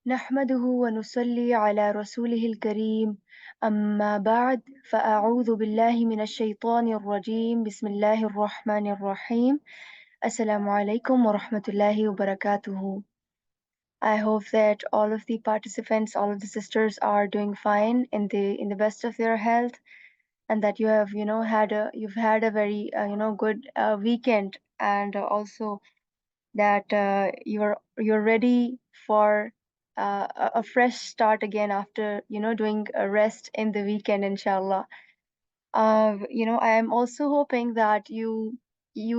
نحمده ونصلي على رسوله الكريم أما بعد فأعوذ بالله من الشيطان الرجيم بسم الله الرحمن الرحيم Assalamu alaikum wa rahmatullahi wa barakatuhu. I hope that all of the participants, all of the sisters are doing fine in the best of their health, and that you have you've had a very good weekend, and also that you're ready for a fresh start again after doing a rest in the weekend, inshallah. I am also hoping that you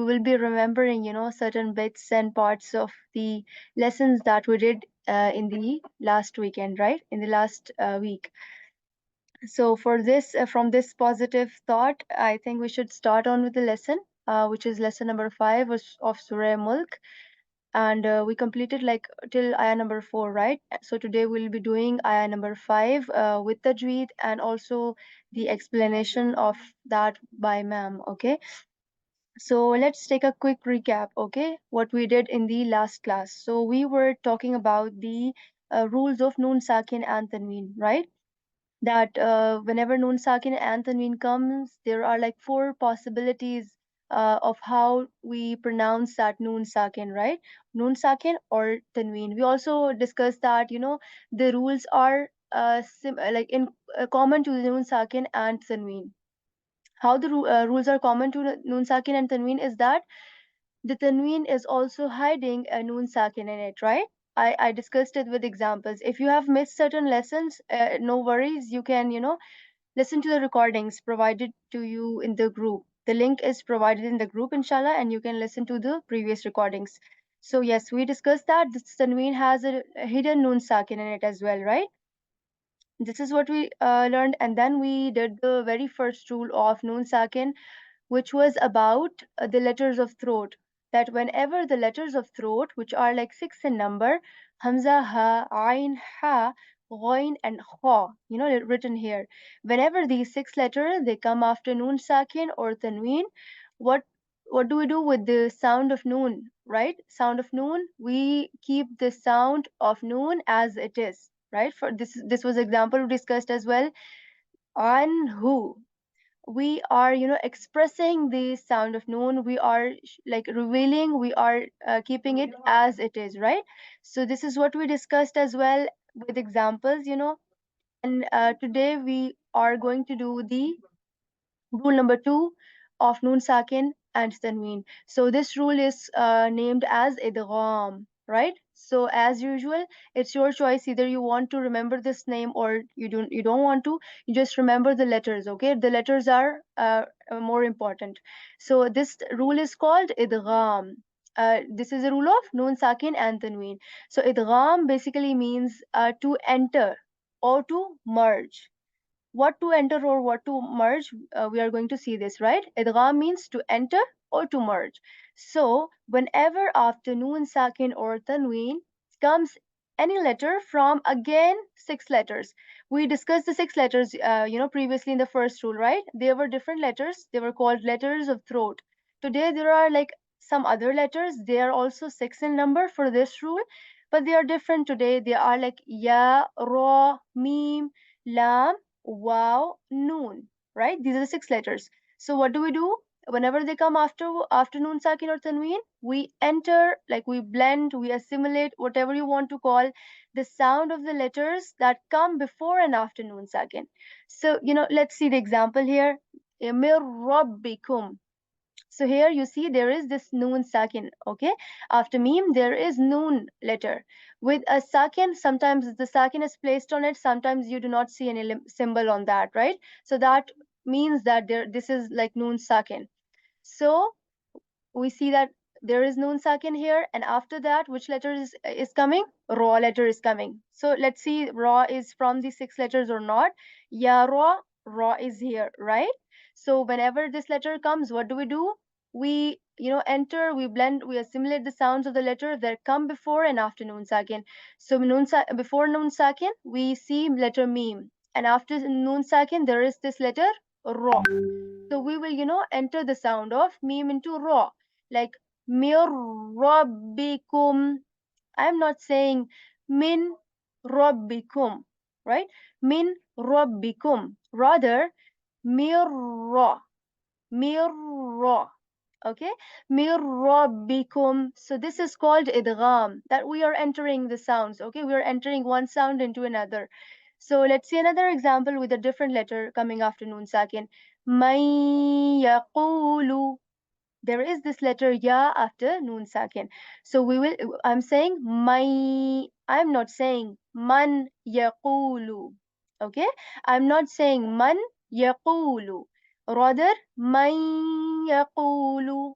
will be remembering certain bits and parts of the lessons that we did in the last weekend, right, in the last week. So for this from this positive thought, I think we should start on with the lesson, which is lesson number 5 of Surah Al Mulk, and we completed like till ayah number 4, right? So today we'll be doing ayah number 5 with Tajweed, and also the explanation of that by ma'am. Okay, so let's take a quick recap, okay, what we did in the last class. So we were talking about the rules of noon sakin and tanween, right? That whenever Noon Sakin and Tanween comes, there are like four possibilities of how we pronounce that Noon Sakin, right? Noon Sakin or Tanween. We also discussed that, the rules are like in common to the Noon Sakin and Tanween. How the rules are common to Noon Sakin and Tanween is that the Tanween is also hiding a Noon Sakin in it, right? I discussed it with examples. If you have missed certain lessons, no worries. You can, listen to the recordings provided to you in the group. The link is provided in the group, inshallah, and you can listen to the previous recordings. So yes, we discussed that this tanween has a hidden noon sakin in it as well, right? This is what we learned, and then we did the very first rule of noon sakin, which was about the letters of throat. That whenever the letters of throat, which are like six in number, Hamza, Ha, Ain, Ha, Ghain, and Kha, written here. Whenever these six letters they come after Noon Sakin or Tanween, what what do we do with the sound of Noon? Right? Sound of Noon. We keep the sound of Noon as it is. Right? For this was example we discussed as well. Anhu, we are expressing the sound of noon, we are like revealing, we are keeping it as it is, right? So this is what we discussed as well with examples, and today we are going to do the rule number 2 of Noon Sakin and Tanween. So this rule is named as Idgham, right? So as usual, it's your choice. Either you want to remember this name or you don't want to. You just remember the letters, okay? The letters are more important. So this rule is called Idgham. This is a rule of Noon Sakin and Tanween. So Idgham basically means to enter or to merge. What to enter or what to merge, we are going to see this, right? Idgham means to enter or to merge. So whenever after noon sakin or tanween comes any letter from, again, six letters, we discussed the six letters previously in the first rule, right? They were different letters, they were called letters of throat. Today there are like some other letters, they are also six in number for this rule, but they are different. Today they are like ya, ra, mim, lam, wow, noon, right? These are the six letters. So what do we do? Whenever they come after afternoon sakin or tanween, we enter, like we blend, we assimilate, whatever you want to call, the sound of the letters that come before and after noon sakin. So, let's see the example here. Mir rabbikum. So here you see there is this noon sakin, okay? After meme, there is noon letter. With a sakin, sometimes the sakin is placed on it, sometimes you do not see any symbol on that, right? So that means that this is like noon sakin. So we see that there is noon sakin here, and after that, which letter is coming? Raw letter is coming. So let's see, raw is from the six letters or not. Yeah, raw is here, right? So whenever this letter comes, what do? We enter, we blend, we assimilate the sounds of the letter that come before and after noon sakin. So before noon sakin, we see letter meme, and after noon sakin, there is this letter raw. So we will, enter the sound of meme into raw, like mir rabbikum. I'm not saying min rabbikum, right? Min rabbikum. Rather, mirra, mirra. Okay, mir rabbikum. So this is called idgham, that we are entering the sounds. Okay, we are entering one sound into another. So let's see another example with a different letter coming after noon sakin. Man yaqulu. There is this letter ya after noon sakin. So we will. I'm saying my. I'm not saying man yaqulu. Okay, I'm not saying man yaqulu. Rather, man yaqulu.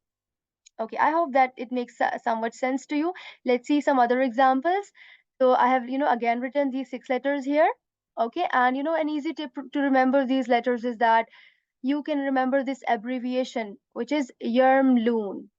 Okay, I hope that it makes somewhat sense to you. Let's see some other examples. So I have, again written these six letters here. Okay, and an easy tip to remember these letters is that you can remember this abbreviation, which is Yarmloon.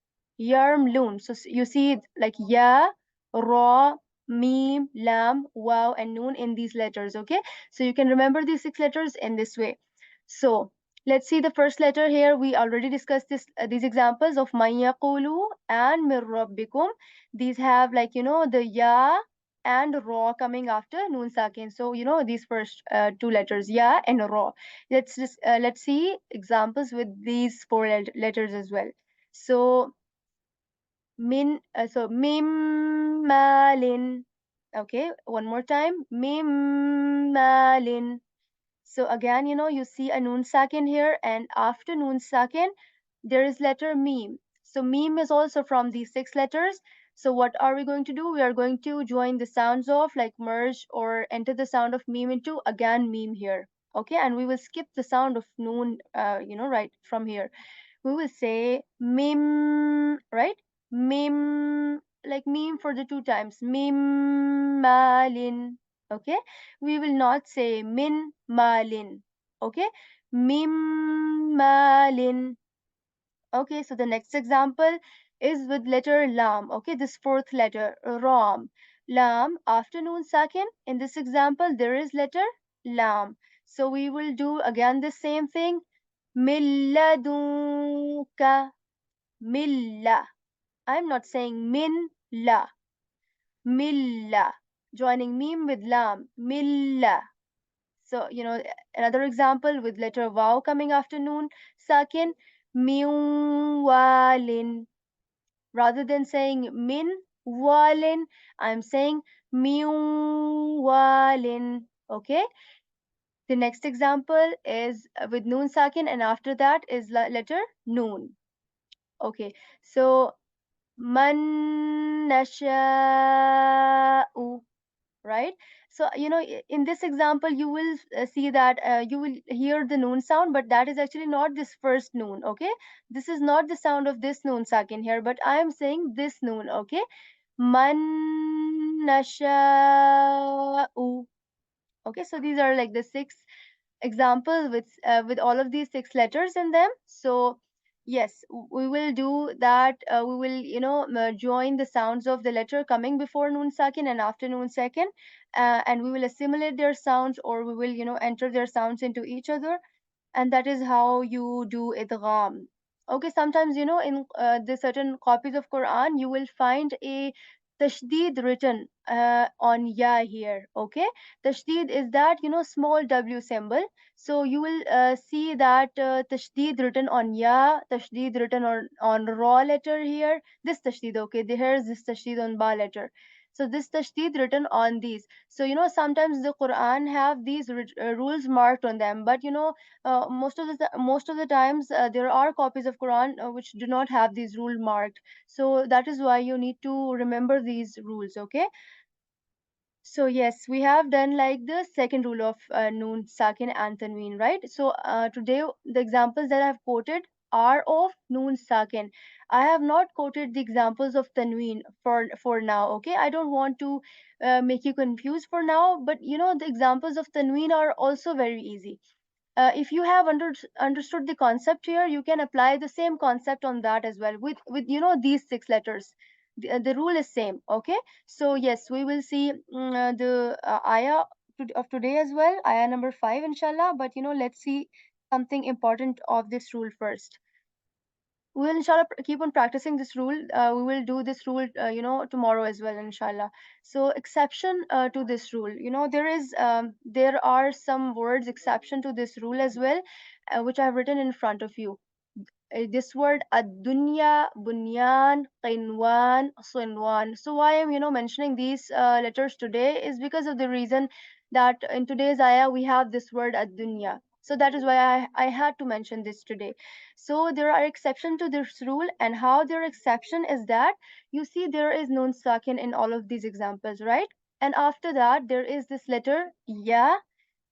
Yarmloon. So you see like Ya, Ra, Mim, Lam, Wow, and Noon in these letters. Okay, so you can remember these six letters in this way. So let's see the first letter here. We already discussed these examples of Mayaqulu and Mir Rabbikum. These have like the Ya and Ra coming after Noon Sakin. So these first two letters Ya and Ra. Let's see examples with these four letters as well. So mim malin. Okay, one more time. Mim malin. So again, you see a noon sakin here, and after noon sakin, there is letter meme. So meme is also from these six letters. So what are we going to do? We are going to join the sounds of like merge or enter the sound of meme into again meme here. Okay, and we will skip the sound of noon, right from here. We will say meme, right? Meme, like meme for the two times. Meme malin. Okay, we will not say min malin. Okay, mim malin. Okay, so the next example is with letter lam. Okay, this fourth letter, ram. Lam, afternoon sakin. In this example, there is letter lam. So we will do again the same thing. Milladunka. Milla. I'm not saying min la. Milla. Joining mim with lam. Milla. So, another example with letter waw coming after noon, sakin, miwalin. Rather than saying min walin, I'm saying miwalin. Okay. The next example is with noon sakin, and after that is letter noon. Okay. So man nasha'u, right? So in this example you will see that you will hear the noon sound, but that is actually not this first noon. Okay, this is not the sound of this noon sakin here, but I am saying this noon. Okay, man nasha'u. Okay, so these are like the six examples with all of these six letters in them. So yes, we will do that. We will join the sounds of the letter coming before noon sakin and after noon sakin, and we will assimilate their sounds, or we will enter their sounds into each other, and that is how you do idgham. Okay, sometimes in the certain copies of Quran you will find a tashdid written on ya here. Okay, tashdid is that small w symbol. So you will see that tashdid written on ya, tashdid written on raw letter here. This tashdid, okay, here's this tashdid on ba letter. So this tashdid written on these. So sometimes the Quran have these rules marked on them, but most of the times there are copies of Quran which do not have these rule marked. So that is why you need to remember these rules. Okay, so yes, we have done like the second rule of noon, sakin, and tanween, right? So today the examples that I have quoted are of noon, sakin. I have not quoted the examples of tanween for now. Okay, I don't want to make you confused for now, but the examples of tanween are also very easy. If you have understood the concept here, you can apply the same concept on that as well with these six letters. The rule is same. Okay, so yes, we will see the ayah of today as well, ayah number 5 inshallah, but let's see something important of this rule first. We will inshallah keep on practicing this rule. We will do this rule, tomorrow as well, inshallah. So exception to this rule, there are some words exception to this rule as well, which I have written in front of you. This word ad-dunya, bunyan, qinwan, sinwan. So why I'm mentioning these letters today is because of the reason that in today's ayah we have this word ad-dunya. So that is why I had to mention this today. So there are exceptions to this rule, and how their exception is that you see there is nun sakin in all of these examples, right? And after that there is this letter ya,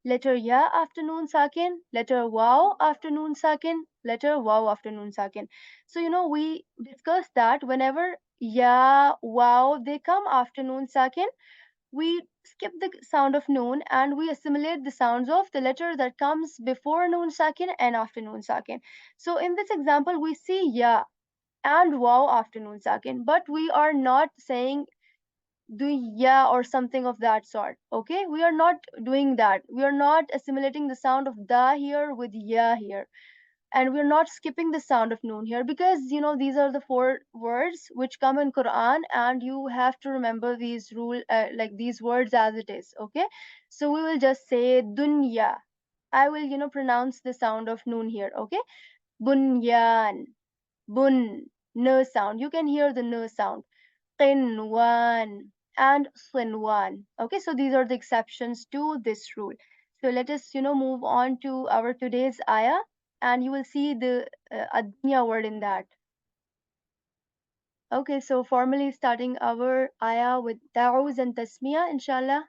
letter ya after noon sakin, letter wow after noon sakin, letter wow after noon sakin. So we discussed that whenever ya, wow they come after noon sakin, we skip the sound of noon and we assimilate the sounds of the letter that comes before noon sakin and after noon sakin. So in this example we see ya and wow after noon sakin, but we are not saying do yeah or something of that sort. Okay, we are not doing that. We are not assimilating the sound of da here with yeah here, and we're not skipping the sound of noon here, because these are the four words which come in Quran, and you have to remember these like these words as it is. Okay, so we will just say dunya. I will pronounce the sound of noon here. Okay, bunyan, bun, no sound, you can hear the no sound, qinwan and sinwan. Okay, so these are the exceptions to this rule. So let us, move on to our today's ayah, and you will see the adnya word in that. Okay, so formally starting our ayah with ta'uz and tasmiyah, inshallah.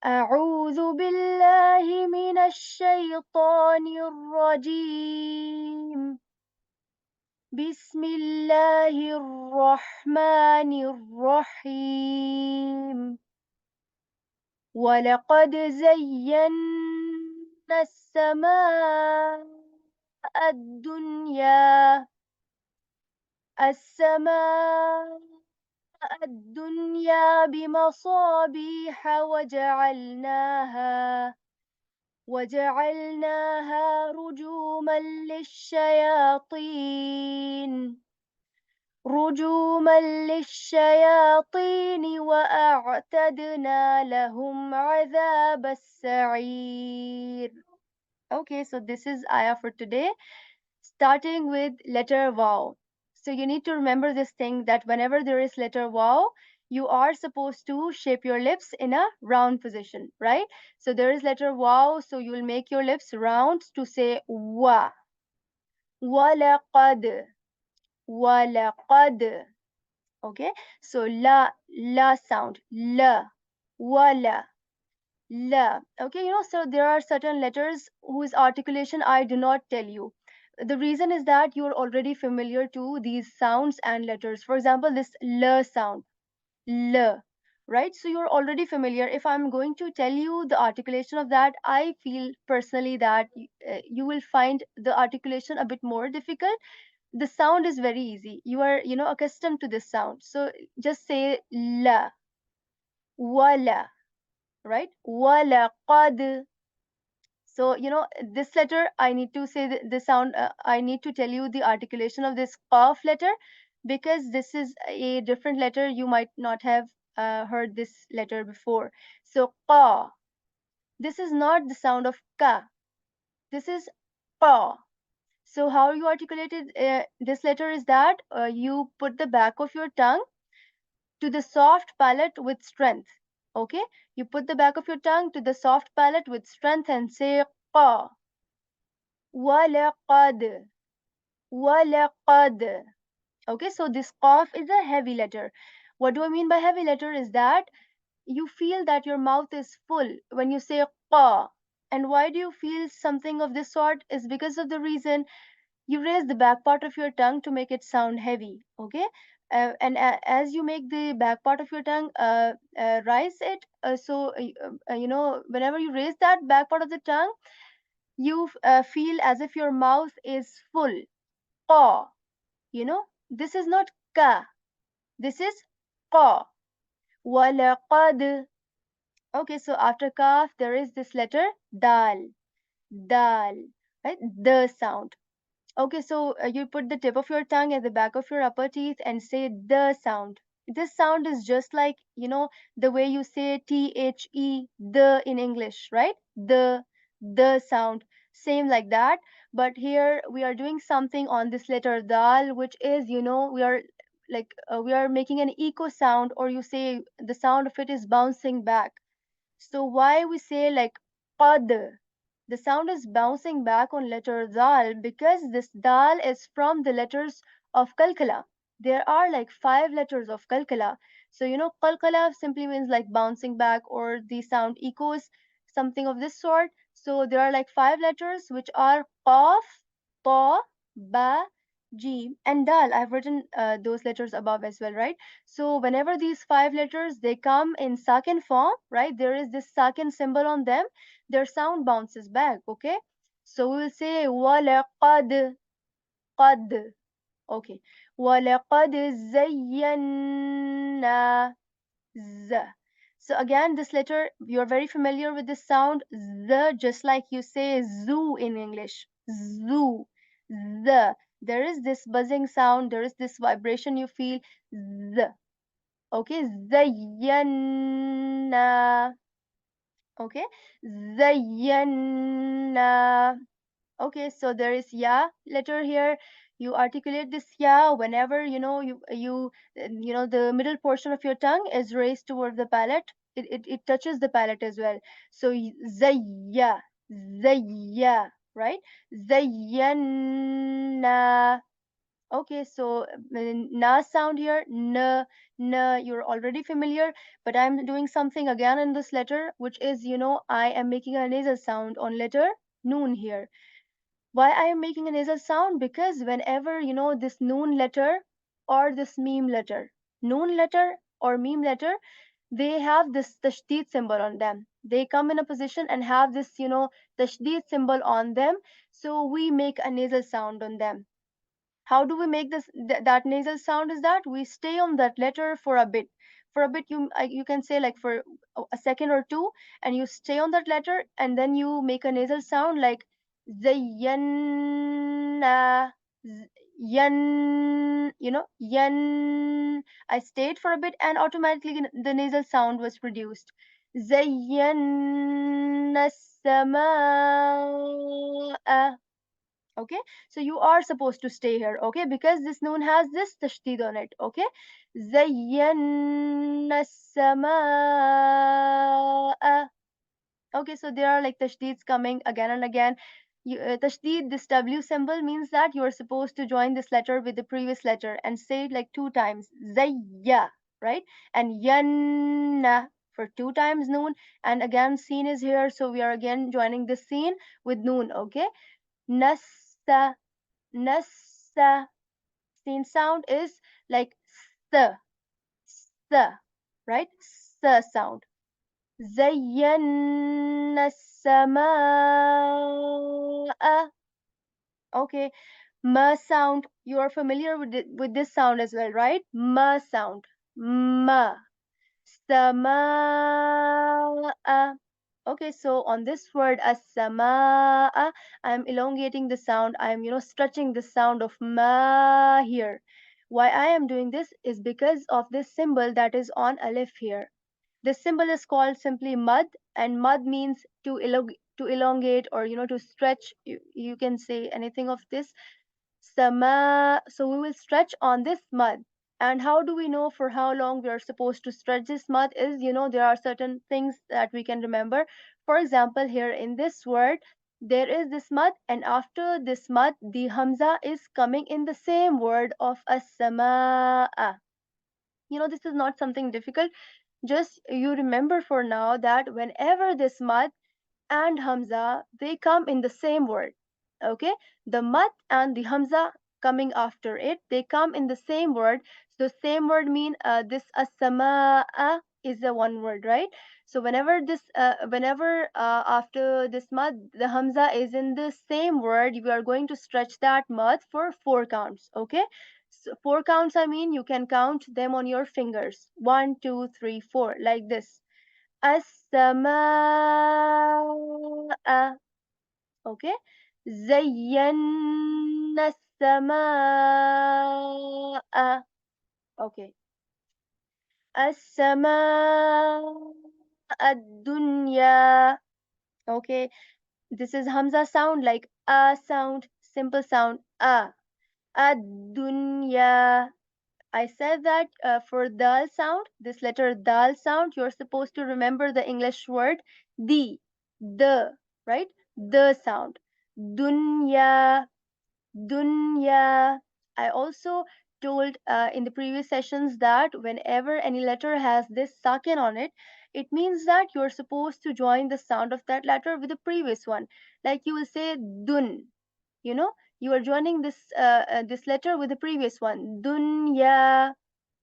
أعوذ بالله من الشيطان الرجيم. بسم الله الرحمن الرحيم. ولقد زينا السماء الدنيا السماء الدنيا بمصابيح وجعلناها رجوما للشياطين وأعتدنا لهم عذاب السعير. Okay, so this is ayah for today, starting with letter Waw. So you need to remember this thing, that whenever there is letter Waw, you are supposed to shape your lips in a round position, right? So there is letter Waw, so you will make your lips round to say wa. وَلَقَدْ وَلَقَدْ. Okay, so la sound, la, wala, la. Okay, so there are certain letters whose articulation I do not tell you. The reason is that you're already familiar to these sounds and letters. For example, this l sound, l, right? So you're already familiar. If I'm going to tell you the articulation of that, I feel personally that you will find the articulation a bit more difficult. The sound is very easy. You are accustomed to this sound, so just say la, wala, right? Wala qad. So this letter I need to say the sound, I need to tell you the articulation of this qaf letter, because this is a different letter. You might not have heard this letter before. So qa, this is not the sound of ka, this is qa. So how you articulated this letter is that you put the back of your tongue to the soft palate with strength. Okay, you put the back of your tongue to the soft palate with strength and say qa. Walaqad, walaqad. Okay, so this qaf is a heavy letter. What do I mean by heavy letter is that you feel that your mouth is full when you say qa. And why do you feel something of this sort is because of the reason you raise the back part of your tongue to make it sound heavy. Okay, and as you make the back part of your tongue rise it, whenever you raise that back part of the tongue, you feel as if your mouth is full. Qa, this is not ka, this is qa. Walaqad. Okay, so after kaf there is this letter dal, dal, right? The sound. Okay, so you put the tip of your tongue at the back of your upper teeth and say the sound. This sound is just like, the way you say THE, the in English, right? The sound. Same like that. But here we are doing something on this letter dal, which is, we are making an echo sound, or you say the sound of it is bouncing back. So why we say like qad? The sound is bouncing back on letter dal because this dal is from the letters of kalkala. There are like 5 letters of kalkala. So kalkala simply means like bouncing back, or the sound echoes, something of this sort. So there are like 5 letters which are qaf, ta, ba, jim, and dal. I've written those letters above as well, right? So whenever these 5 letters they come in sakin form, right? There is this sakin symbol on them, their sound bounces back, okay? So we will say walaqad, qad, okay. Walaqad zayyana, z. So again, this letter, you're very familiar with this sound, z, just like you say zoo in English, zoo, z. There is this buzzing sound, there is this vibration you feel, z. Okay, zayyana. Okay, zayyana. Okay, so there is ya letter here. You articulate this ya whenever the middle portion of your tongue is raised toward the palate. It touches the palate as well. So zayya, zayya, right? Zayyana. Okay, so na sound here, na, you're already familiar, but I'm doing something again in this letter, which is, I am making a nasal sound on letter noon here. Why I am making a nasal sound? Because whenever, this noon letter or this meme letter, noon letter or meme letter, they have this tashdid symbol on them. They come in a position and have this, tashdid symbol on them. So we make a nasal sound on them. How do we make that nasal sound? Is that we stay on that letter for a bit. For a bit, you can say like for a second or two, and you stay on that letter, and then you make a nasal sound like zayanna, yan, yan. I stayed for a bit, and automatically the nasal sound was produced. Zayanna samaa. Okay, so you are supposed to stay here, okay, because this noon has this tashdid on it, okay. Zayyana samaa. Okay, so there are like tashdeeds coming again and again. Tashdid, this w symbol means that you are supposed to join this letter with the previous letter and say it like 2 times, zayya, right? And yanna for 2 times noon, and again scene is here, so we are again joining this scene with noon, okay. Nassa, nassa. Scene sound is like s, s, right? S sound. زينا السماء. Okay. Ma sound. You are familiar with this sound as well, right? Ma sound. Ma. Samaa. Okay, so on this word as-samaa, I'm elongating the sound. I'm, stretching the sound of ma here. Why I am doing this is because of this symbol that is on alif here. This symbol is called simply mud, and mud means to elongate, or to stretch. You can say anything of this. Sama. So we will stretch on this mud. And how do we know for how long we are supposed to stretch this mud? Is, there are certain things that we can remember. For example, here in this word, there is this mud, and after this mud, the hamza is coming in the same word of as-samaa. This is not something difficult. Just you remember for now that whenever this mud and hamza they come in the same word, okay, the mad and the hamza coming after it, they come in the same word. So same word mean this as-samaa is the one word, right? So whenever after this mad the hamza is in the same word, you are going to stretch that mad for 4 counts, okay. So 4 counts, I mean you can count them on your fingers, 1 2 3 4, like this. السماء. Okay. زينا السماء. Okay. السماء الدنيا. Okay. This is Hamza sound, like a sound, simple sound, a. Ad-dunya. I said that for dal sound, this letter dal sound, you're supposed to remember the English word the, right? The sound. Dunya, dunya. I also told in the previous sessions that whenever any letter has this sakin on it, it means that you're supposed to join the sound of that letter with the previous one. Like you will say dun, you know, you are joining this letter with the previous one, dunya.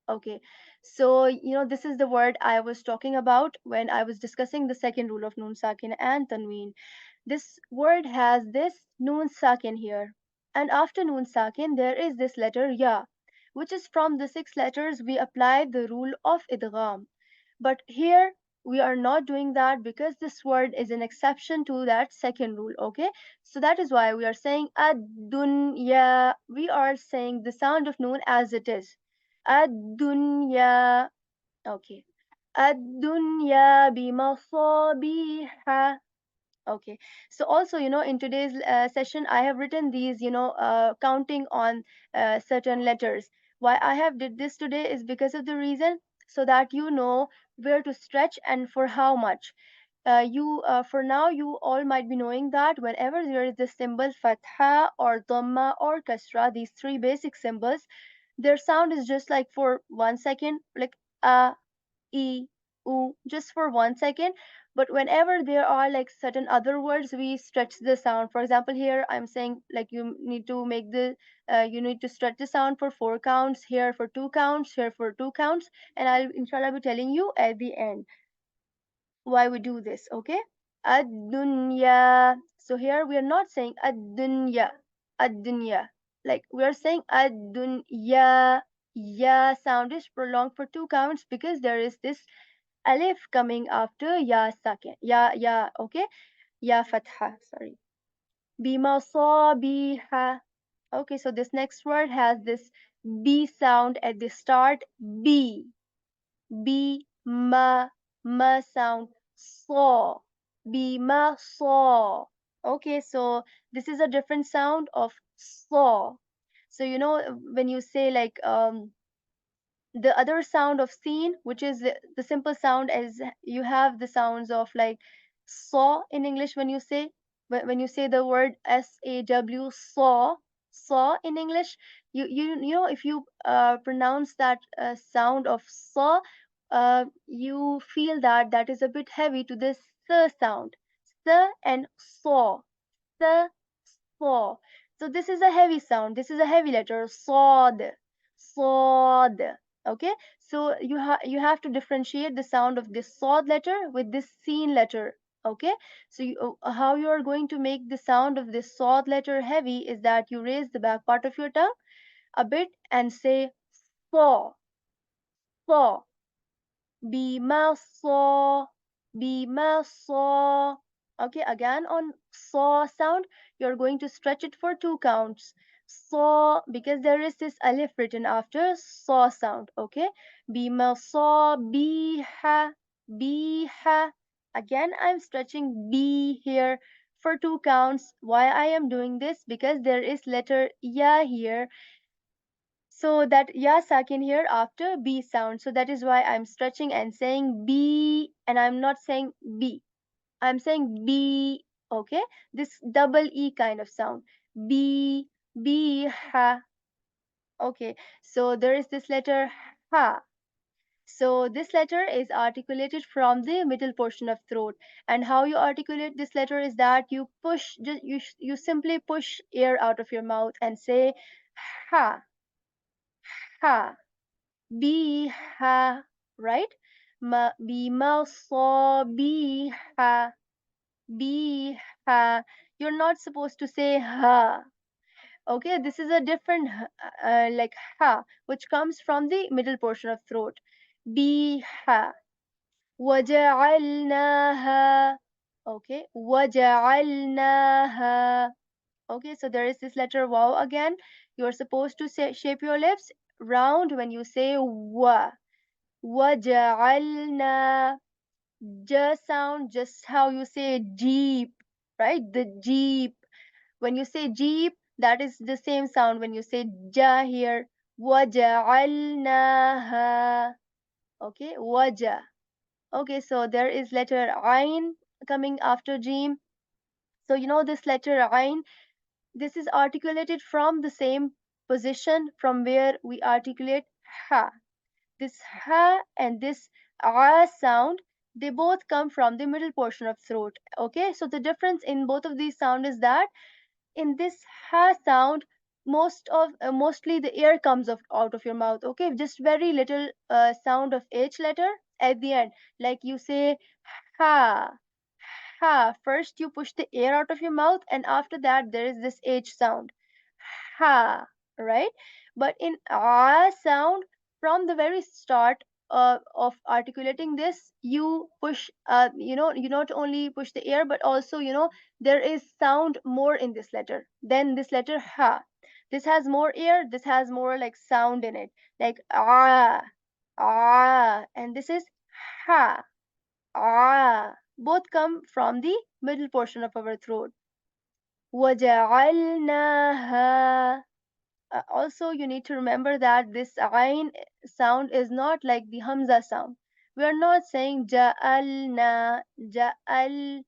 Okay, so this is the word I was talking about when I was discussing the second rule of nun sakin and tanween. This word has this nun sakin here, and after nun sakin there is this letter ya, which is from the six letters we applied the rule of idgham. But here we are not doing that because this word is an exception to that second rule, okay? So that is why we are saying ad-dunya. We are saying the sound of noon as it is. Ad-dunya. Okay. Ad-dunya bimasabiha. Okay. So also, in today's session, I have written these, counting on certain letters. Why I have did this today is because of the reason so that you know where to stretch and for how much. You For now, you all might be knowing that whenever there is this symbol fatha or dhamma or kasra, these three basic symbols, their sound is just like for 1 second, like a, e, oo, just for 1 second. But whenever there are like certain other words, we stretch the sound. For example, here I'm saying like you need to stretch the sound for 4 counts, here for 2 counts, here for 2 counts, and I'll inshallah be telling you at the end why we do this. Okay, ad-dunya. So here we are not saying ad-dunya, ad-dunya. Like we are saying ad-dunya. Ya sound is prolonged for 2 counts because there is this alif coming after ya sakin. Ya, okay? Ya fatha, sorry. Bimasabiha. Okay, so this next word has this B sound at the start. B. B, ma sound. Saw. Saw. Okay, so this is a different sound of saw. So when you say like the other sound of seen, which is the simple sound, as you have the sounds of like saw in English. When you say the word saw, saw in English, you know, if you pronounce that sound of saw, you feel that that is a bit heavy to this s sound. S and saw, s, saw. So this is a heavy sound. This is a heavy letter. Sod, sod. Okay. So you have to differentiate the sound of this sod letter with this seen letter. Okay. So how you are going to make the sound of this sod letter heavy is that you raise the back part of your tongue a bit and say saw, saw. Bima saw, bima saw. Okay, again on saw sound, you're going to stretch it for 2 counts. Saw, because there is this alif written after saw sound. Okay, bima saw, biha, biha. Again, I'm stretching b here for 2 counts. Why I am doing this? Because there is letter ya here, so that ya sakin here after B sound. So that is why I'm stretching and saying B, and I'm not saying B. I'm saying B. Okay, this double E kind of sound. B, B, ha. Okay, so there is this letter ha. So this letter is articulated from the middle portion of throat. And how you articulate this letter is that you push, just you simply push air out of your mouth and say ha, ha. Biha, right? Bimasabiha, biha. You're not supposed to say ha. Okay, this is a different like ha, which comes from the middle portion of throat. Biha. وجعلناها. Okay, وجعلناها. Okay, so there is this letter waw again. You're supposed to say, shape your lips round when you say wa. وَجَعَلْنَا. J sound, just how you say jeep, right? The jeep. When you say jeep, that is the same sound when you say ja here. وَجَعَلْنَاهَا. Okay, waja. Okay, so there is letter ain coming after jim. So you know this letter ain, this is articulated from the same position from where we articulate ha. This ha and this ah sound, they both come from the middle portion of throat. Okay, so the difference in both of these sound is that in this ha sound, mostly the air comes out of your mouth. Okay, just very little sound of h letter at the end, like you say ha. Ha, first you push the air out of your mouth, and after that there is this H sound. Ha, right? But in ah sound, from the very start of articulating this, you push, you not only push the air, but also, there is sound more in this letter than this letter ha. This has more air, this has more like sound in it, like ah, ah, and this is ha. Ah, both come from the middle portion of our throat. وَجَعَلْنَاهَا. Also, you need to remember that this ain sound is not like the hamza sound. We are not saying ja'alna, ja'al.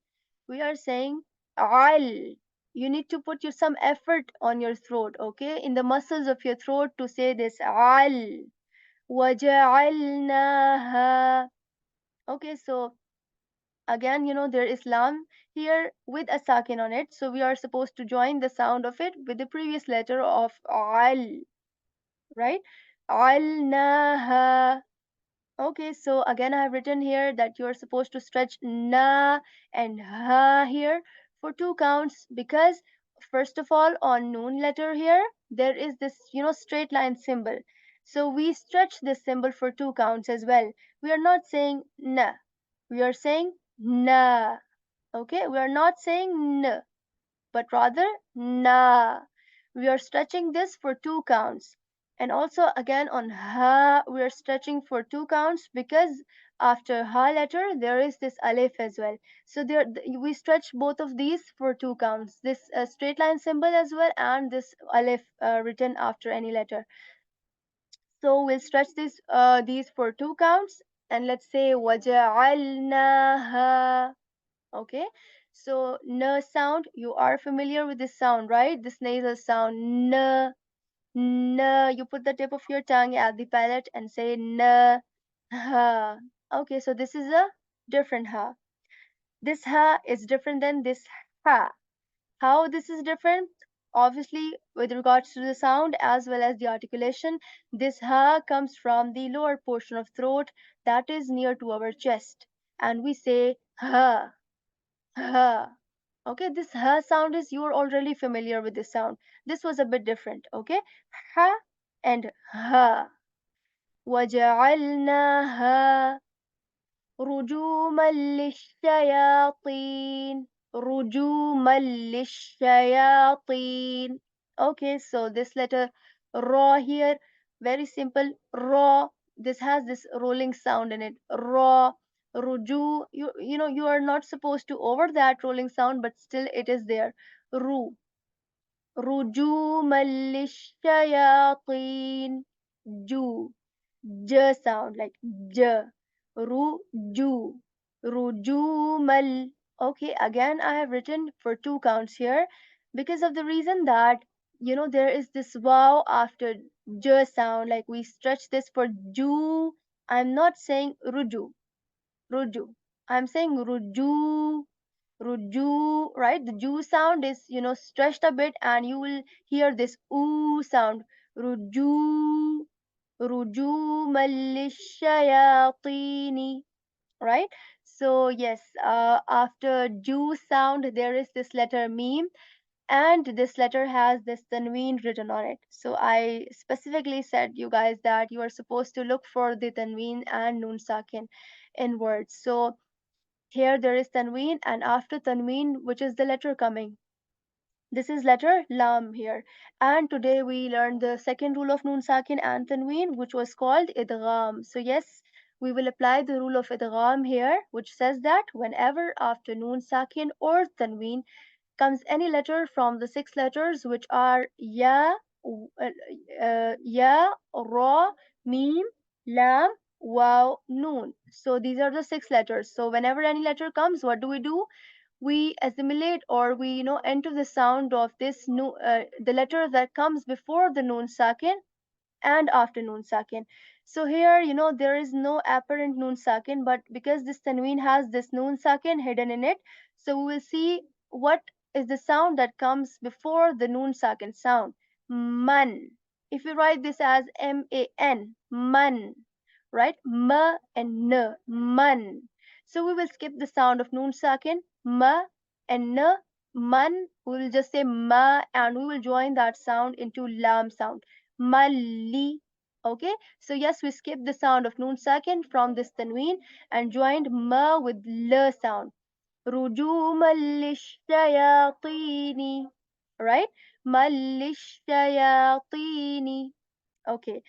We are saying al. You need to put some effort on your throat, okay, in the muscles of your throat to say this al. وَجَعَلْنَاهَا. Okay, so again, there is lam here with a sakin on it, so we are supposed to join the sound of it with the previous letter of al, right? Alnaha. Okay, so again I have written here that you are supposed to stretch na and ha here for two counts, because first of all, on noon letter here there is this straight line symbol, so we stretch this symbol for two counts as well. We are not saying na, we are saying na. Okay, we are not saying n, but rather na. We are stretching this for two counts. And also again on ha, we are stretching for two counts because after ha letter there is this alif as well. So we stretch both of these for two counts. This straight line symbol as well, and this alif written after any letter. So we'll stretch these for two counts. And let's say وَجَعَلْنَاهَا. Okay, so n sound, you are familiar with this sound, right? This nasal sound, n, n. You put the tip of your tongue at the palate and say n, ha. Okay, so this is a different ha. This ha is different than this ha. How this is different? Obviously, with regards to the sound as well as the articulation, this ha comes from the lower portion of throat that is near to our chest, and we say ha, ha. Okay, this ha sound is, you're already familiar with this sound. This was a bit different. Okay, ha and ha. وجعلناها رجوما للشياطين. رجوما للشياطين. Okay, so this letter ra here, very simple. Ra, this has this rolling sound in it. Ra, ruju, you are not supposed to over that rolling sound, but still it is there. Ru, رجوما للشياطين. Ju, j sound like j. Ruju, rujumal. Okay, again I have written for two counts here because of the reason that there is this wow after j sound, like we stretch this for ju. I'm not saying ruju, ruju. I'm saying ruju, ruju, right? The ju sound is, stretched a bit, and you will hear this oo sound. Ruju, rujuman lishayatini, right? So yes, after ju sound there is this letter meme, and this letter has this tanween written on it. So I specifically said you guys that you are supposed to look for the tanween and noon sakin in words. So here there is tanween, and after tanween, which is the letter coming? This is letter lam here. And today we learned the second rule of Noon Sakin and Tanween, which was called Idgham. So yes, we will apply the rule of Idgham here, which says that whenever after Noon Sakin or Tanween comes any letter from the six letters which are ya, ra, mim, lam, waw, noon. So these are the six letters. So whenever any letter comes, what do? We assimilate, or we enter the sound of this the letter that comes before the noon sakin and afternoon sakin. So here, there is no apparent noon sakin, but because this tanween has this noon sakin hidden in it, so we will see what is the sound that comes before the noon sakin sound. Man. If you write this as man, man, right? Ma and n, man. So we will skip the sound of noon sakin, ma and n, man. We will just say ma, and we will join that sound into lam sound. Mali. Okay, so yes, we skipped the sound of noon sakin from this tanween and joined ma with l sound. رجوما للشياطين, right? ما للشياطين. Okay,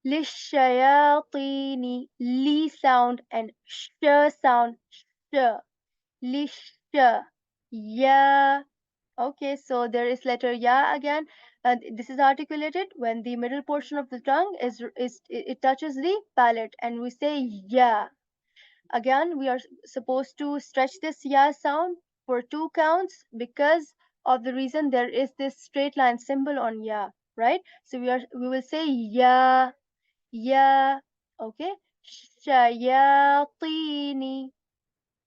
للشياطين, li sound and sh sound, sh, lish, ya. Okay, so there is letter ya again, and this is articulated when the middle portion of the tongue is it touches the palate, and we say ya. Again, we are supposed to stretch this ya sound for two counts because of the reason there is this straight line symbol on ya, right? So we will say ya, ya. Okay, shayatini.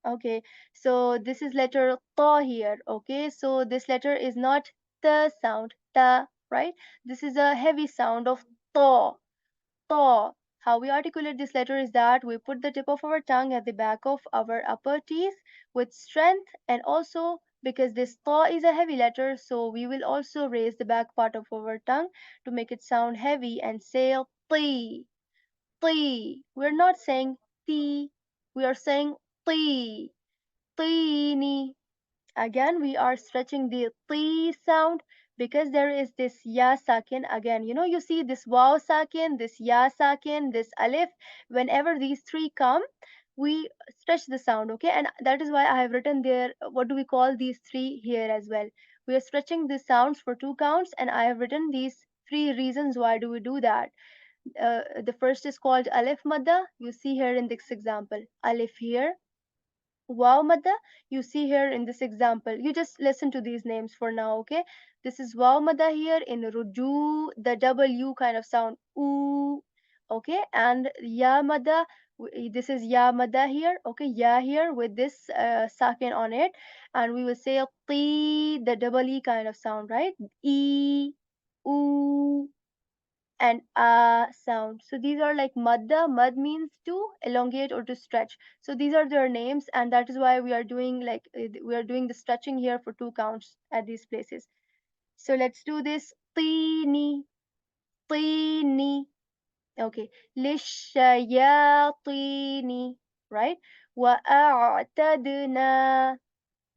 Okay, so this is letter ta here. Okay, so this letter is not the sound, ta, right? This is a heavy sound of ta, ta. How we articulate this letter is that we put the tip of our tongue at the back of our upper teeth with strength, and also because this ta is a heavy letter, so we will also raise the back part of our tongue to make it sound heavy and say ti, ti. We're not saying ti, we are saying ti. Teeny. Again, we are stretching the T sound because there is this ya sakin. Again, you see this wow sakin, this ya sakin, this alif. Whenever these three come, we stretch the sound, okay? And that is why I have written there, what do we call these three here as well? We are stretching the sounds for two counts, and I have written these three reasons why do we do that. The first is called alif madda. You see here in this example, alif here. Wow Madda, you see here in this example. You just listen to these names for now, okay? This is Wow Madda here in Ruju, the W kind of sound, ooh, okay? And Ya Madda, this is Ya Madda here, okay? Ya here with this sakin on it. And we will say Ti, the double E kind of sound, right? E, ooh, and sound. So these are like madda. Mad means to elongate or to stretch. So these are their names, and that is why we are doing we are doing the stretching here for two counts at these places. So let's do this. Teeny, teeny. Okay. للشياطين, right? وأعتدنا,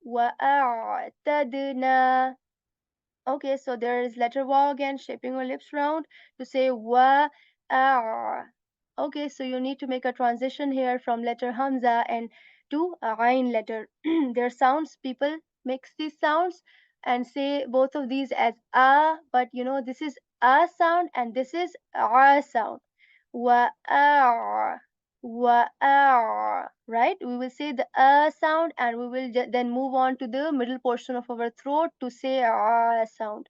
وأعتدنا. Okay, so there is letter wa again, shaping your lips round to say wa, ah. Okay, so you need to make a transition here from letter hamza and to a ain letter. Their sounds, people mix these sounds and say both of these as but this is a sound and this is a sound. Wa, ah, wa, ah, right? We will say the sound, and we will then move on to the middle portion of our throat to say sound.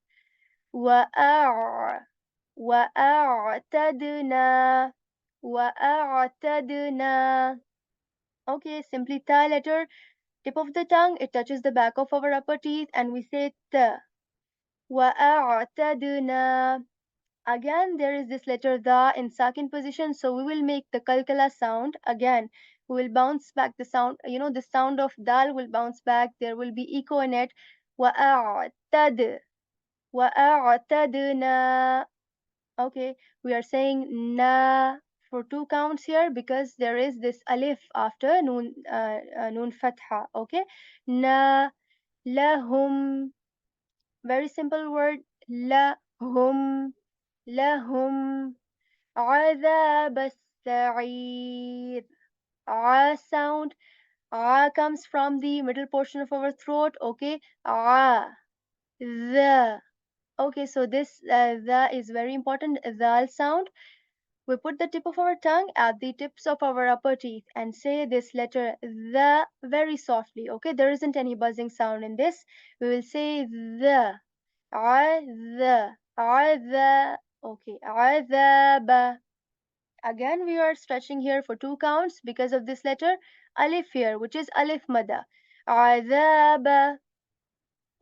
وأع وأعتدنا وأعتدنا. Okay, simply ta letter, tip of the tongue, it touches the back of our upper teeth, and we say t. وأعتدنا. Again, there is this letter the in sakin position, so we will make the kalkala sound. Again, we will bounce back the sound. The sound of dal will bounce back. There will be echo in it. وأعتد وأعتدنا. Okay, we are saying na for two counts here because there is this alif after noon fatha. Okay, na lahum, Very simple word. لهم لهم عذاب السعير. Sound. Comes from the middle portion of our throat. Okay. The. Okay, so this the is very important. The sound. We put the tip of our tongue at the tips of our upper teeth and say this letter the very softly. Okay, there isn't any buzzing sound in this. We will say the. The. Okay, عذاب. Again, we are stretching here for 2 counts because of this letter alif here, which is alif mada. عذاب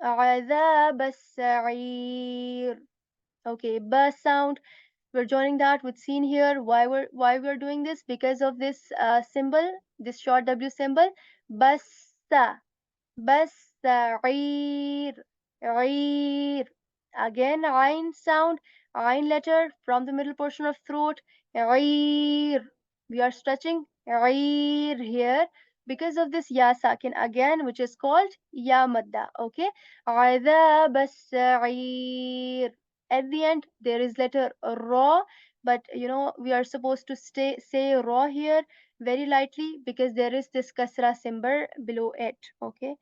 عذاب السعير. Okay, ba sound. We're joining that with seen here. Why we're doing this? Because of this symbol, this short W symbol. Bassa. Basa'ir. Eir. Again, Ain sound. Ain letter from the middle portion of throat. Eir. We are stretching Eir here because of this Ya sakin again, which is called Ya madda. Okay. عذاب السعير. At the end, there is letter Ra, but we are supposed to say Ra here very lightly because there is this kasra symbol below it. Okay.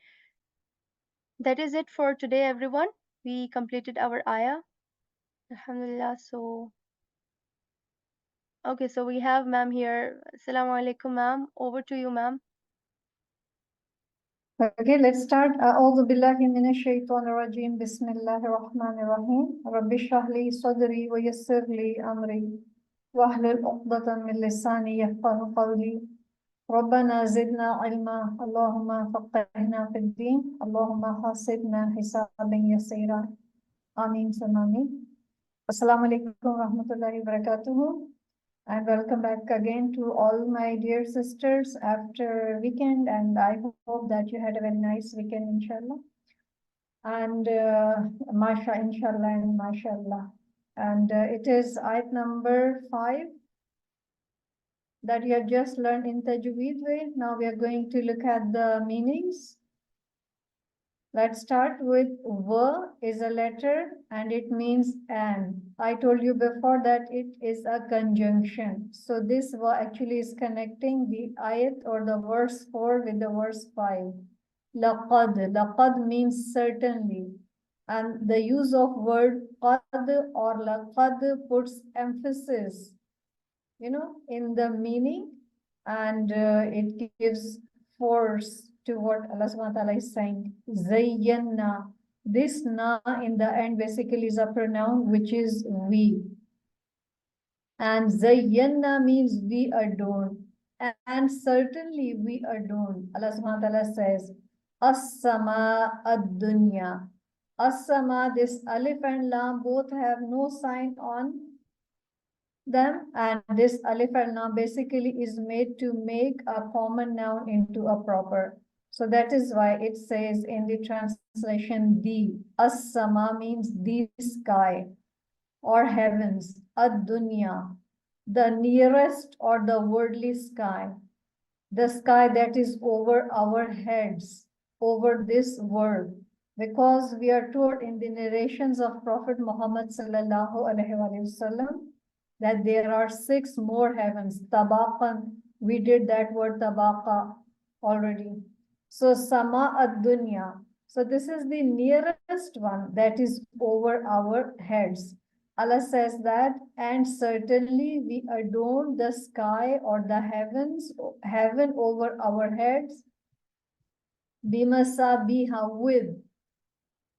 That is it for today, everyone. We completed our ayah. Alhamdulillah. Okay, so we have ma'am here. Assalamu alaikum, ma'am. Over to you, ma'am. Okay, let's start. أعوذ بالله من الشيطان الرجيم بسم الله الرحمن الرحيم رب اشرح لي صدري ويسر لي أمري واحلل عقدة من لساني يفقهوا قولي ربنا زدنا علما اللهم فقهنا في الدين اللهم حاسبنا حسابا يسيرا آمين ثم آمين. Assalamu alaikum warahmatullahi wabarakatuh. And welcome back again to all my dear sisters after weekend, and I hope that you had a very nice weekend, inshallah. And masha inshallah and mashallah. And it is ayat number 5 that you have just learned in Tajweed way. Now we are going to look at the meanings. Let's start with V is a letter and it means and. I told you before that it is a conjunction. So this V actually is connecting the ayat or the verse 4 with the verse 5. Laqad. Laqad means certainly. And the use of word qad or laqad puts emphasis, in the meaning, and it gives force to what Allah subhanahu wa ta'ala is saying. Zayyanna. This na in the end basically is a pronoun which is we. And Zayyanna means we adorn. And certainly we adorn. Allah subhanahu wa ta'ala says, As-sama ad-dunya. As-sama, this alif and lam both have no sign on them, and this alif and lam basically is made to make a common noun into a proper. So that is why it says in the translation the. As-sama means the sky or heavens. Ad-dunya, the nearest or the worldly sky, the sky that is over our heads, over this world. Because we are told in the narrations of Prophet Muhammad sallallahu alaihi wasallam that there are 6 more heavens. Tabaqan, we did that word tabaqa already. So sama ad-dunya. So this is the nearest one that is over our heads. Allah says that, and certainly we adorn the sky or the heaven over our heads. Bimasabiha, with.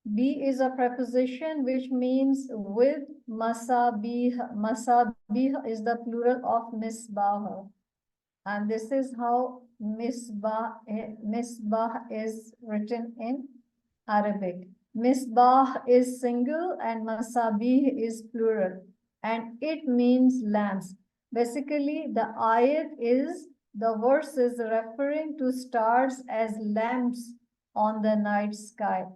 Bi is a preposition which means with. Masabih. Masabih is the plural of misbah. And this is how misbah is written in Arabic. Misbah is single and masabih is plural. And it means lamps. Basically, the verse is referring to stars as lamps on the night sky.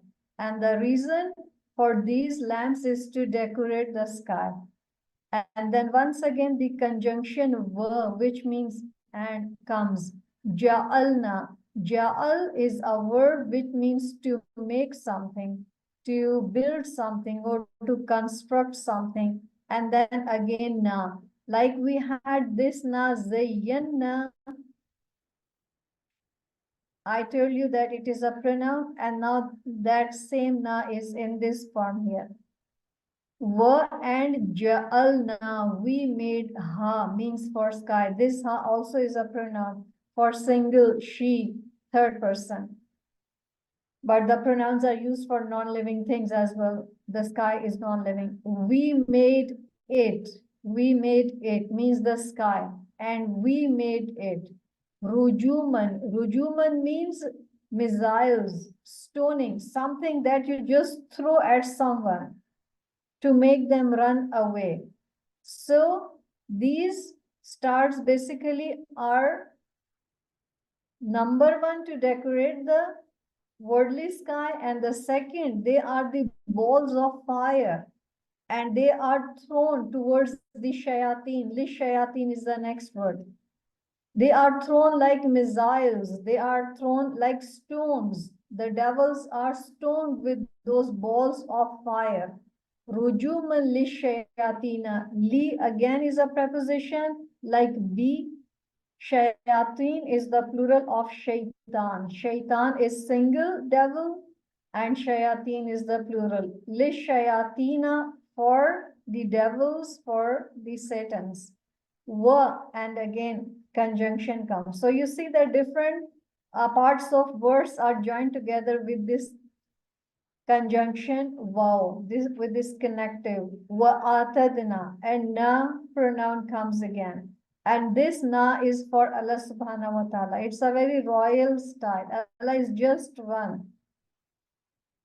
And the reason for these lamps is to decorate the sky. And then once again, the conjunction verb, which means and, comes. Ja'alna. Ja'al is a verb which means to make something, to build something or to construct something, and then again na. Like we had this na zayyanna. I told you that it is a pronoun, and now that same na is in this form here. Wa and ja'alna, we made ha, means for sky. This ha also is a pronoun for single, she, third person. But the pronouns are used for non-living things as well. The sky is non-living. We made it. We made it means the sky. And we made it. Rujuman. Rujuman means missiles, stoning, something that you just throw at someone to make them run away. So these stars basically are number one to decorate the worldly sky, and the second, they are the balls of fire, and they are thrown towards the shayateen. Lishayateen is the next word. They are thrown like missiles, they are thrown like stones. The devils are stoned with those balls of fire. Rujuman lishayatina. Li again is a preposition like be. Shayateen is the plural of shaitan. Shaitan is single devil, and shayateen is the plural. Lishayatina for the devils, for the satans. Wa, and again conjunction comes. So you see the different parts of words are joined together with this conjunction wow, this with this connective wa atadna, and na pronoun comes again. And this na is for Allah subhanahu wa ta'ala. It's a very royal style. Allah is just one.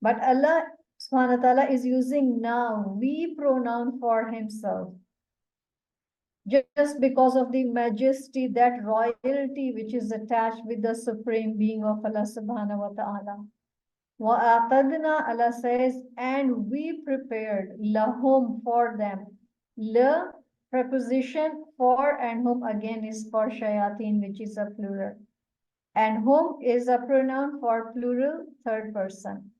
But Allah subhanahu wa ta'ala is using na, we pronoun for himself. Just because of the majesty, that royalty which is attached with the supreme being of Allah subhanahu wa ta'ala. وَأَعْتَدْنَا, Allah says, and we prepared lahum for them. La preposition for, and whom again is for shayateen, which is a plural. And whom is a pronoun for plural, third person.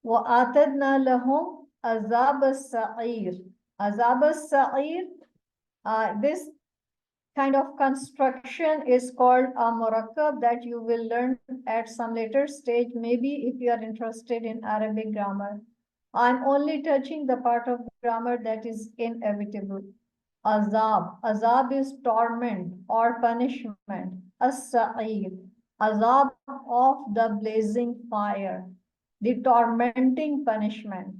وَأَعْتَدْنَا لَهُمْ azab as-sa'ir. Azab as-sa'ir, this kind of construction is called a murakkab that you will learn at some later stage, maybe if you are interested in Arabic grammar. I'm only touching the part of grammar that is inevitable. Azab. Azab is torment or punishment. As-sa'ir. Azab of the blazing fire. The tormenting punishment.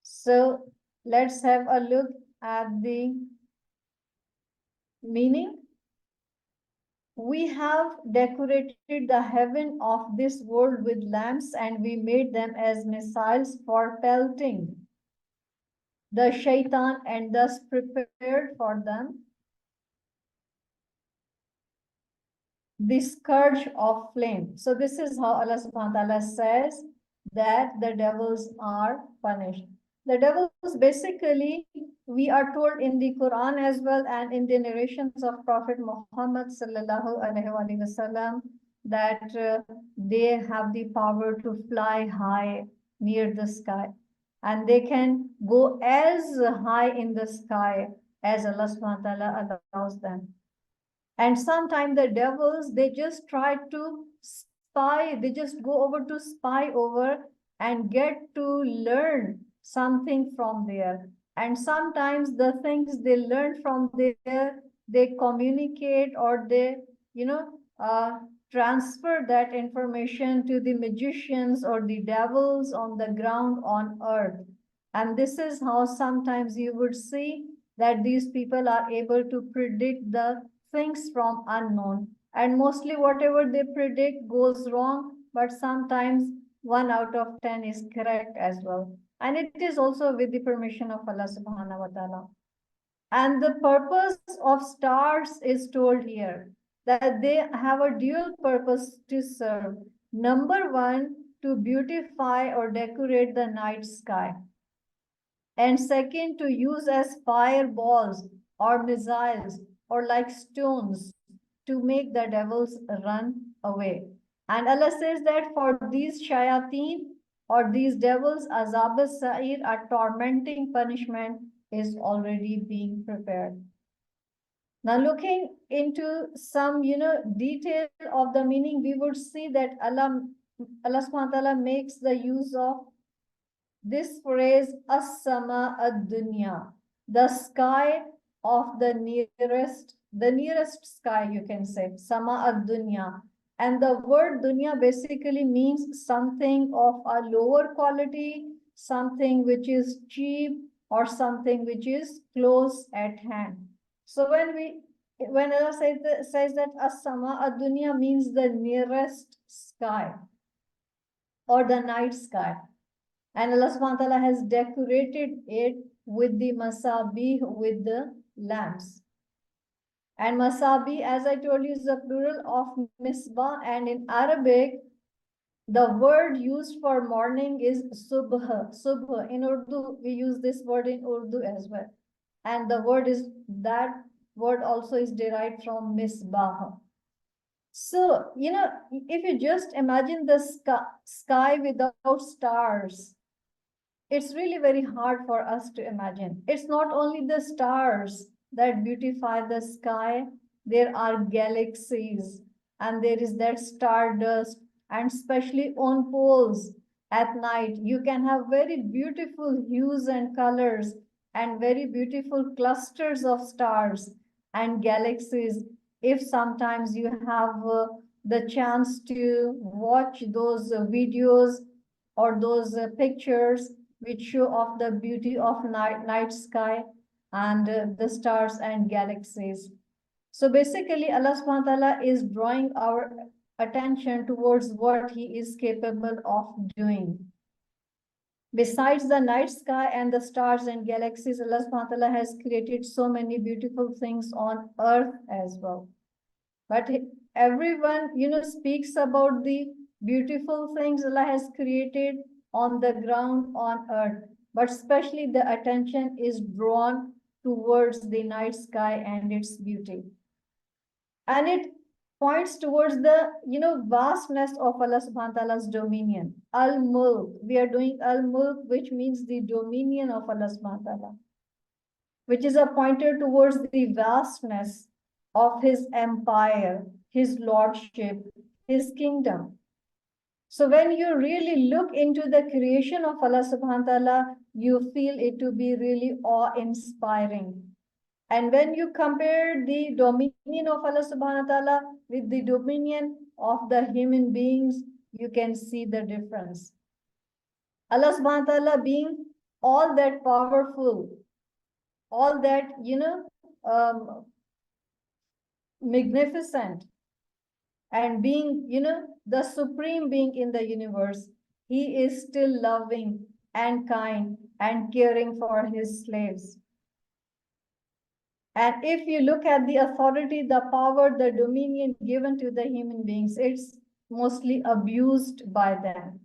So let's have a look at the meaning. We have decorated the heaven of this world with lamps, and we made them as missiles for pelting the shaitan, and thus prepared for them the scourge of flame. So this is how Allah subhanahu wa ta'ala says that the devils are punished. The devils basically, we are told in the Quran as well and in the narrations of Prophet Muhammad sallallahu alaihi wasallam that they have the power to fly high near the sky, and they can go as high in the sky as Allah subhanahu wa ta'ala allows them. And sometimes the devils, they just try to spy, they just go over to spy over and get to learn something from there. And sometimes the things they learn from there, they communicate or they, transfer that information to the magicians or the devils on the ground on earth. And this is how sometimes you would see that these people are able to predict the things from unknown. And mostly whatever they predict goes wrong, but sometimes 1 out of 10 is correct as well. And it is also with the permission of Allah subhanahu wa ta'ala. And the purpose of stars is told here, that they have a dual purpose to serve. Number one, to beautify or decorate the night sky. And second, to use as fireballs or missiles or like stones to make the devils run away. And Allah says that for these shayateen or these devils, azab as-sa'ir, a tormenting punishment, is already being prepared. Now, looking into some, detail of the meaning, we would see that Allah subhanahu wa ta'ala makes the use of this phrase, as-sama ad-dunya, the sky of the nearest sky, you can say, sama ad-dunya. And the word dunya basically means something of a lower quality, something which is cheap, or something which is close at hand. So when Allah says that as-sama ad-dunya means the nearest sky or the night sky. And Allah subhanahu wa ta'ala has decorated it with the masabih, with the lamps. And masabih, as I told you, is the plural of misbah. And in Arabic, the word used for morning is subh. Subh. In Urdu, we use this word in Urdu as well. And that word also is derived from misbah. So, if you just imagine the sky without stars, it's really very hard for us to imagine. It's not only the stars that beautify the sky, there are galaxies, and there is that stardust, and especially on poles at night, you can have very beautiful hues and colors and very beautiful clusters of stars and galaxies. If sometimes you have the chance to watch those videos or those pictures which show off the beauty of night sky and the stars and galaxies. So basically, Allah subhanahu wa ta'ala is drawing our attention towards what He is capable of doing. Besides the night sky and the stars and galaxies, Allah subhanahu wa ta'ala has created so many beautiful things on earth as well. But everyone, speaks about the beautiful things Allah has created on the ground on earth. But especially the attention is drawn towards the night sky and its beauty. And it points towards the, vastness of Allah subhanahu wa ta'ala's dominion. Al Mulk. We are doing Al Mulk, which means the dominion of Allah subhanahu wa ta'ala, which is a pointer towards the vastness of His empire, His lordship, His kingdom. So when you really look into the creation of Allah subhanahu wa ta'ala, you feel it to be really awe-inspiring. And when you compare the dominion of Allah subhanahu wa ta'ala with the dominion of the human beings, you can see the difference. Allah subhanahu wa ta'ala being all that powerful, all that, magnificent, and being, the supreme being in the universe, He is still loving and kind and caring for His slaves. And if you look at the authority, the power, the dominion given to the human beings, it's mostly abused by them.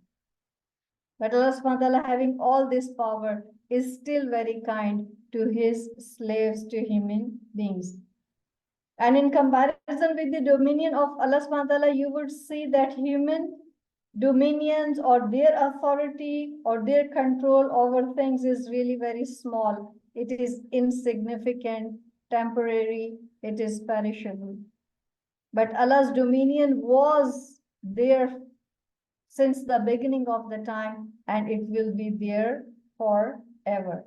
But Allah subhanahu wa ta'ala, having all this power, is still very kind to His slaves, to human beings. And in comparison with the dominion of Allah subhanahu wa ta'ala, you would see that human dominions or their authority or their control over things is really very small. It is insignificant, temporary, it is perishable. But Allah's dominion was there since the beginning of the time, and it will be there forever.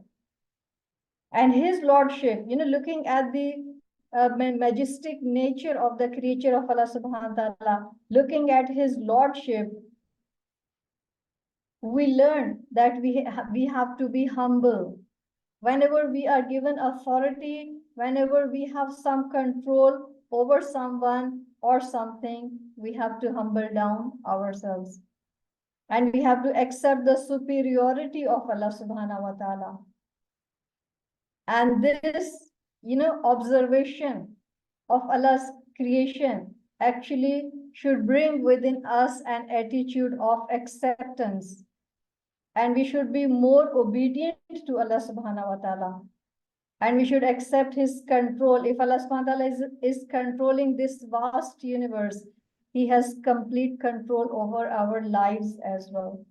And His lordship, looking at the majestic nature of the creature of Allah subhanahu wa ta'ala, looking at His lordship, we learn that we have to be humble. Whenever we are given authority, whenever we have some control over someone or something, we have to humble down ourselves. And we have to accept the superiority of Allah subhanahu wa ta'ala. And this, observation of Allah's creation actually should bring within us an attitude of acceptance. And we should be more obedient to Allah subhanahu wa ta'ala. And we should accept His control. If Allah subhanahu wa ta'ala is controlling this vast universe, He has complete control over our lives as well.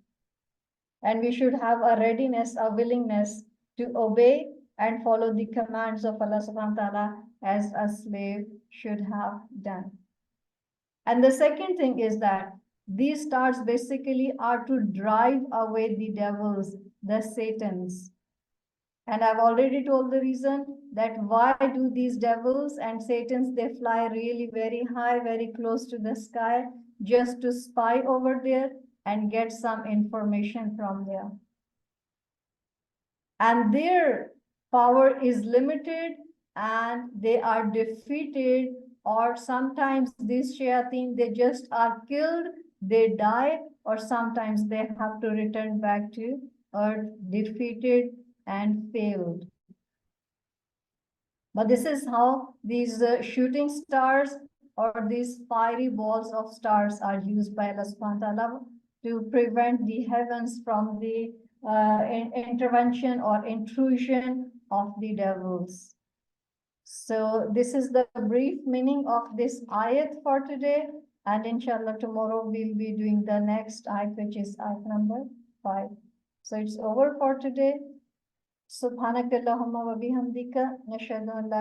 And we should have a readiness, a willingness to obey and follow the commands of Allah subhanahu wa ta'ala as a slave should have done. And the second thing is that these stars basically are to drive away the devils, the Satans. And I've already told the reason that why do these devils and Satans, they fly really very high, very close to the sky, just to spy over there and get some information from there. And their power is limited and they are defeated, or sometimes these shayateen, they just are killed, they die, or sometimes they have to return back to earth defeated and failed. But this is how these shooting stars or these fiery balls of stars are used by Allah subhanahu wa ta'ala to prevent the heavens from the intervention or intrusion of the devils. So this is the brief meaning of this ayat for today. And inshallah tomorrow we'll be doing the next ayat, which is ayat number 5. So it's over for today. Subhanakallahumma wa bihamdika nashhadu an la